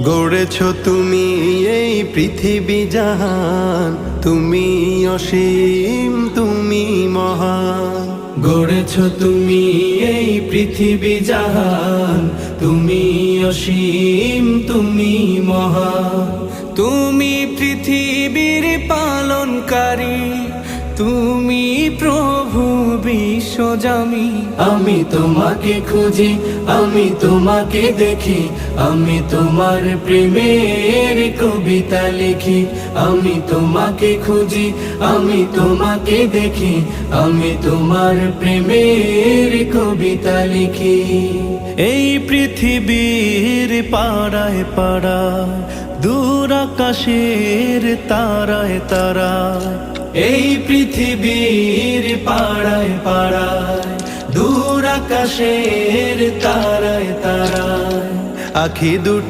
গড়েছ তুমি এই পৃথিবী জাহান, তুমি অসীম তুমি মহান। গড়েছ তুমি এই পৃথিবী জাহান, তুমি অসীম তুমি মহান। তুমি পৃথিবীর পালনকারী, তুমি প্রভু বিশ্বজামি। আমি তোমাকে খুঁজি, আমি তোমাকে দেখি, আমি তোমার প্রেমের কবিতা লিখি। আমি তোমাকে খুঁজি, আমি তোমাকে দেখি, আমি তোমার প্রেমের কবিতা লিখি। এই পৃথিবীর পাড়ায় পাড়ায়, দূর আকাশের তারায় তারায়, এই পৃথিবীর পাড়ায় পাড়ায়, দূর আকাশের তারায় তারায়, আখি দুটো